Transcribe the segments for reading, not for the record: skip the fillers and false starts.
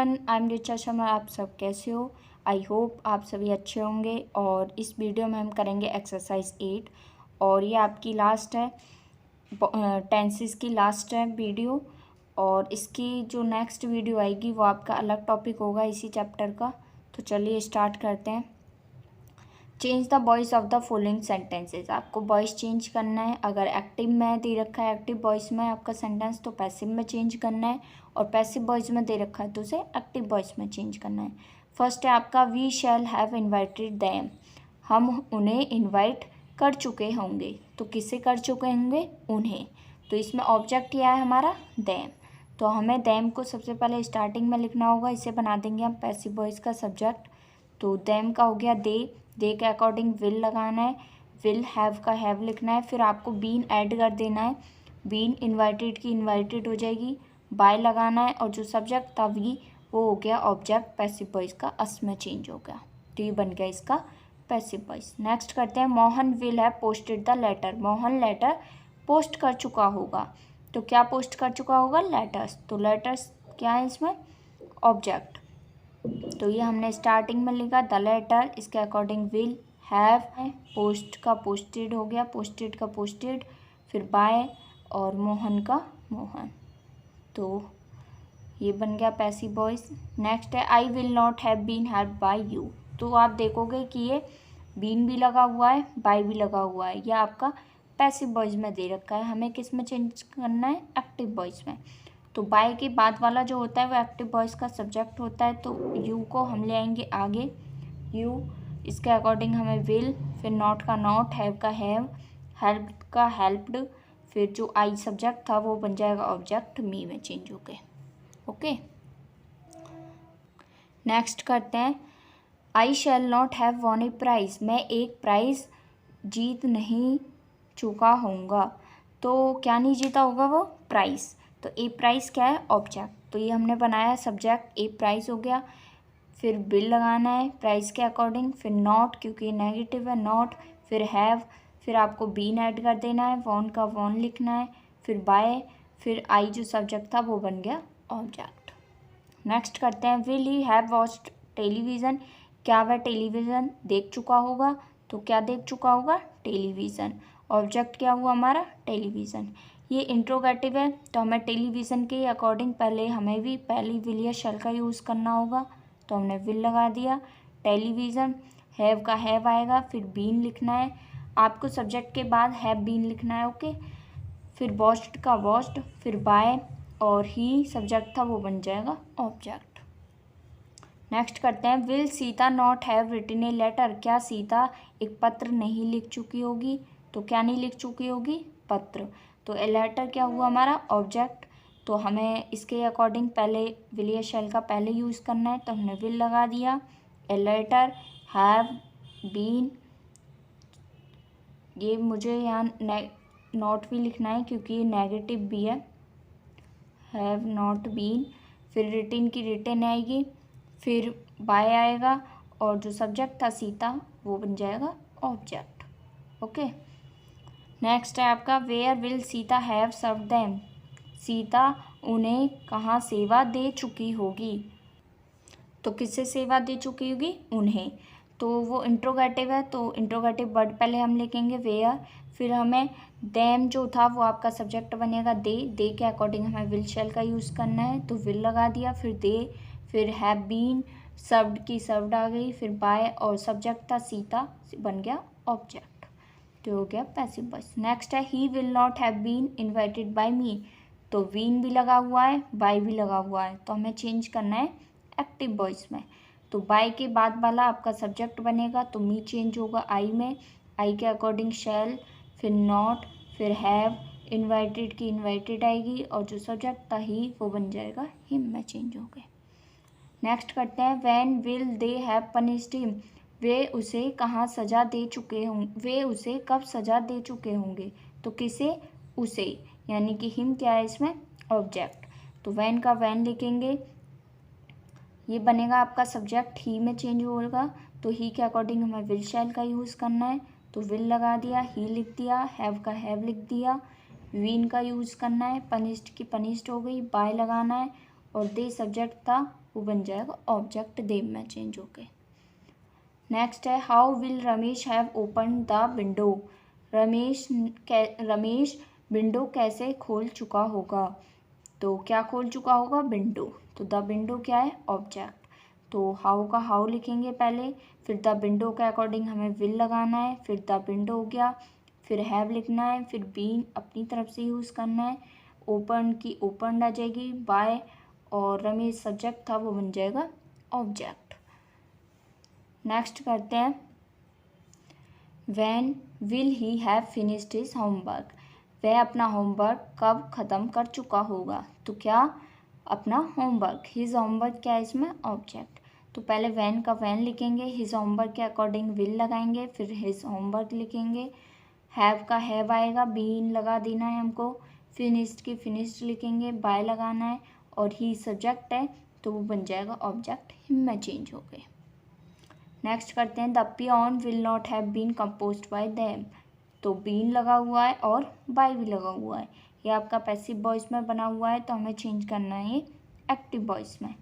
Everyone, I am Richa Sharma. आप सब कैसे हो? आई होप आप सभी अच्छे होंगे। और इस वीडियो में हम करेंगे एक्सरसाइज 8 और ये आपकी लास्ट है, टेंसेस की लास्ट है वीडियो। और इसकी जो नेक्स्ट वीडियो आएगी वो आपका अलग टॉपिक होगा इसी चैप्टर का। तो चलिए स्टार्ट करते हैं। Change the voice of the following sentences. आपको वॉइस चेंज करना है। अगर एक्टिव में दे रखा है, एक्टिव वॉइस में आपका सेंटेंस, तो पैसिव में चेंज करना है। और पैसिव वॉइस में दे रखा है तो उसे एक्टिव वॉइस में चेंज करना है। फर्स्ट है आपका we shall have invited them. हम उन्हें इन्वाइट कर चुके होंगे। तो किसे कर चुके होंगे? उन्हें। तो इसमें ऑब्जेक्ट क्या है हमारा? देम। तो हमें देम को सबसे पहले स्टार्टिंग में लिखना होगा। इसे बना देंगे हम पैसिव वॉइस का सब्जेक्ट। तो देम का हो गया दे के अकॉर्डिंग विल लगाना है। विल हैव का हैव लिखना है। फिर आपको बीन ऐड कर देना है। बीन इन्वाइटेड की इन्वाइटेड हो जाएगी। बाय लगाना है और जो सब्जेक्ट था वी, वो हो गया ऑब्जेक्ट पैसिव वॉइस का, अस में चेंज हो गया। तो ये बन गया इसका पैसिव वॉइस। नेक्स्ट करते हैं Mohan will have posted the letter. Mohan letter post कर चुका होगा। तो क्या पोस्ट कर चुका होगा? लेटर्स। तो लेटर्स क्या है इसमें? ऑब्जेक्ट। तो ये हमने स्टार्टिंग में लिखा द लेटर, इसके अकॉर्डिंग विल हैव है। पोस्ट का पोस्टेड हो गया, पोस्टेड का पोस्टेड, फिर बाय और मोहन का मोहन। तो ये बन गया पैसिव वॉइस। नेक्स्ट है I will not have been helped by you. तो आप देखोगे कि ये बीन भी लगा हुआ है, बाय भी लगा हुआ है। यह आपका पैसिव वॉइस में दे रखा है। हमें किस में चेंज करना है? एक्टिव वॉइस में। तो बाय के बाद वाला जो होता है वो एक्टिव वॉइस का सब्जेक्ट होता है। तो यू को हम ले आएंगे आगे। यू, इसके अकॉर्डिंग हमें विल, फिर नॉट का नॉट, हैव का हैव, हेल्प का हेल्प्ड, फिर जो आई सब्जेक्ट था वो बन जाएगा ऑब्जेक्ट मी में चेंज हो गए। ओके, नेक्स्ट करते हैं I shall not have won a prize. मैं एक प्राइज जीत नहीं चुका होऊंगा। तो क्या नहीं जीता होगा वो? प्राइज। तो ए प्राइस क्या है? ऑब्जेक्ट। तो ये हमने बनाया सब्जेक्ट, ए प्राइस हो गया। फिर बिल लगाना है प्राइस के अकॉर्डिंग। फिर नॉट, क्योंकि नेगेटिव है, नॉट। फिर हैव, फिर आपको बीन ऐड कर देना है। वॉन का वॉन लिखना है। फिर बाय, फिर आई जो सब्जेक्ट था वो बन गया ऑब्जेक्ट। नेक्स्ट करते हैं will he have watched television. क्या वह टेलीविज़न देख चुका होगा? तो क्या देख चुका होगा? टेलीविज़न। ऑब्जेक्ट क्या हुआ हमारा? टेलीविज़न। ये इंट्रोगेटिव है तो हमें टेलीविज़न के अकॉर्डिंग पहले हमें भी पहली विल या शैल का यूज़ करना होगा। तो हमने विल लगा दिया। टेलीविज़न, हैव का हैव आएगा, फिर बीन लिखना है। आपको सब्जेक्ट के बाद हैव बीन लिखना है। ओके, फिर वॉच्ड का वॉच्ड, फिर बाय और ही सब्जेक्ट था वो बन जाएगा ऑब्जेक्ट। नेक्स्ट करते हैं will Sita not have written a letter. क्या सीता एक पत्र नहीं लिख चुकी होगी? तो क्या नहीं लिख चुकी होगी? पत्र। तो ए लेटर क्या हुआ हमारा? ऑब्जेक्ट। तो हमें इसके अकॉर्डिंग पहले विल या शैल का पहले यूज़ करना है। तो हमने विल लगा दिया। ए लेटर हैव बीन, ये मुझे यहाँ नॉट भी लिखना है क्योंकि ये नेगेटिव भी है। हैव नॉट बीन, फिर रिटन की रिटन आएगी, फिर बाय आएगा और जो सब्जेक्ट था सीता वो बन जाएगा ऑब्जेक्ट। ओके, नेक्स्ट है आपका where will Sita have serve them. Sita उन्हें कहाँ सेवा दे चुकी होगी? तो किससे सेवा दे चुकी होगी? उन्हें। तो वो इंट्रोगेटिव है तो इंट्रोगेटिव वर्ड पहले हम लिखेंगे वेयर। फिर हमें देम जो था वो आपका सब्जेक्ट बनेगा दे के अकॉर्डिंग हमें विल शैल का यूज़ करना है। तो विल लगा दिया, फिर दे, फिर हैव बीन, सर्व्ड की सर्व्ड आ गई, फिर बाय और सब्जेक्ट था सीता, बन गया ऑब्जेक्ट। तो हो गया पैसिव वॉइस। नेक्स्ट है he will not have been invited by me. तो बीन भी लगा हुआ है, बाय भी लगा हुआ है, तो हमें चेंज करना है एक्टिव वॉइस में। तो बाय के बाद वाला आपका सब्जेक्ट बनेगा तो मी चेंज होगा आई में। आई के अकॉर्डिंग शैल, फिर नॉट, फिर हैव, इन्वाइटेड की इन्वाइटेड आएगी और जो सब्जेक्ट था ही वो बन जाएगा हिम में चेंज हो गए। नेक्स्ट करते हैं when will they have punished him. वे उसे कहाँ सज़ा दे चुके होंगे? वे उसे कब सज़ा दे चुके होंगे? तो किसे? उसे, यानी कि हिम क्या है इसमें? ऑब्जेक्ट। तो वैन का वैन लिखेंगे, ये बनेगा आपका सब्जेक्ट ही में चेंज होगा। तो ही के अकॉर्डिंग हमें विल शैल का यूज़ करना है। तो विल लगा दिया, ही लिख दिया, हैव का हैव लिख दिया, वीन का यूज़ करना है, पनिश्ड की पनिश्ड हो गई, बाय लगाना है और दे सब्जेक्ट था वो बन जाएगा ऑब्जेक्ट दे में चेंज होके। नेक्स्ट है how will Ramesh have open the window. Ramesh window कैसे खोल चुका होगा। तो क्या खोल चुका होगा, विंडो। तो द विंडो क्या है, ऑब्जेक्ट। तो हाउ का हाउ लिखेंगे पहले, फिर द विंडो के अकॉर्डिंग हमें विल लगाना है, फिर द विंडो हो गया, फिर हैव लिखना है, फिर बीन अपनी तरफ से यूज़ करना है, ओपन की ओपन आ जाएगी, बाय और रमेश सब्जेक्ट था वो बन जाएगा ऑब्जेक्ट। नेक्स्ट करते हैं when will he have finished his homework. वह अपना होमवर्क कब ख़त्म कर चुका होगा। तो क्या, अपना होमवर्क। हिज होमवर्क क्या है इसमें, ऑब्जेक्ट। तो पहले वैन का वैन लिखेंगे, हिज होमवर्क के अकॉर्डिंग विल लगाएंगे, फिर हिज होमवर्क लिखेंगे, हैव का हैव आएगा, बीन लगा देना है हमको, फिनिश्ड की फिनिश्ड लिखेंगे, बाय लगाना है और ही सब्जेक्ट है तो वो बन जाएगा ऑब्जेक्ट, हिम में चेंज हो गए। नेक्स्ट करते हैं the peon will not have been composed by them. तो बीन लगा हुआ है और बाय भी लगा हुआ है, ये आपका पैसिव वॉइस में बना हुआ है तो हमें चेंज करना है ये एक्टिव वॉइस में।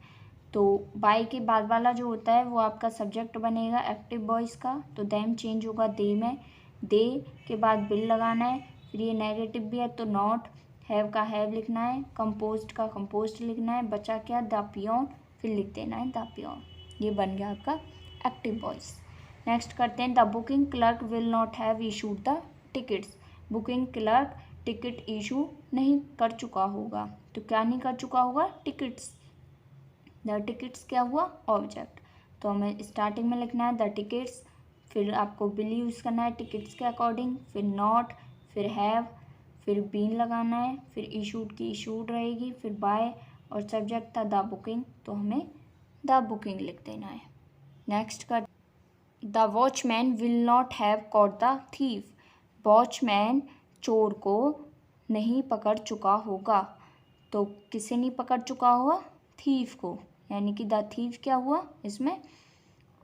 तो बाय के बाद वाला जो होता है वो आपका सब्जेक्ट बनेगा एक्टिव वॉइस का, तो देम चेंज होगा दे में, दे के बाद विल लगाना है, फिर ये नेगेटिव भी है तो नॉट, हैव का हैव लिखना है, कंपोज्ड का कंपोज्ड लिखना है, बचा क्या द पियोन, फिर लिख देना है द पियोन। ये बन गया आपका एक्टिव वॉइस। नेक्स्ट करते हैं the booking clerk will not have issued the tickets. Booking clerk ticket issue नहीं कर चुका होगा। तो क्या नहीं कर चुका होगा, टिकट्स। द टिकट्स क्या हुआ, ऑब्जेक्ट। तो हमें स्टार्टिंग में लिखना है द टिकट्स, फिर आपको बिल यूज़ करना है टिकट्स के अकॉर्डिंग, फिर नॉट, फिर हैव, फिर बीन लगाना है, फिर इशूड की इशूड रहेगी, फिर बाय और सब्जेक्ट था द बुकिंग तो हमें द बुकिंग लिख देना है। नेक्स्ट कर the watchman will not have caught the thief. Watchman चोर को नहीं पकड़ चुका होगा। तो किसे नहीं पकड़ चुका होगा, थीफ को, यानी कि द थीफ क्या हुआ इसमें,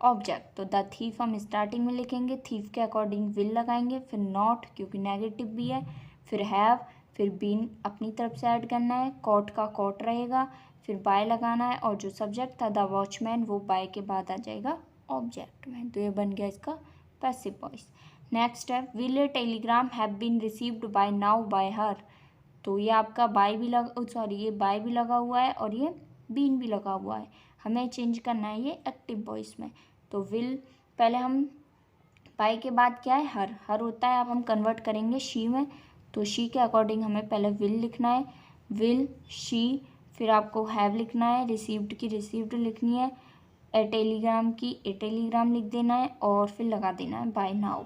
ऑब्जेक्ट। तो द थीफ हम स्टार्टिंग में लिखेंगे, थीफ के अकॉर्डिंग विल लगाएंगे, फिर नॉट क्योंकि नेगेटिव भी है, फिर हैव, फिर बीन अपनी तरफ से ऐड करना है, कॉट का कॉट रहेगा, फिर बाय लगाना है और जो सब्जेक्ट था द वॉचमैन वो बाय के बाद आ जाएगा ऑब्जेक्ट में। तो ये बन गया इसका पैसिव वॉइस। नेक्स्ट है will a telegram have been received by now by her. तो ये आपका बाय भी ये बाय भी लगा हुआ है और ये बीन भी लगा हुआ है, हमें चेंज करना है ये एक्टिव वॉइस में। तो विल पहले हम बाय के बाद क्या है, हर होता है, अब हम कन्वर्ट करेंगे शी में, तो शी के अकॉर्डिंग हमें पहले विल लिखना है, विल शी, फिर आपको हैव लिखना है, रिसीव्ड की रिसीव्ड लिखनी है, ए टेलीग्राम की ए टेलीग्राम लिख देना है और फिर लगा देना है बाय नाउ।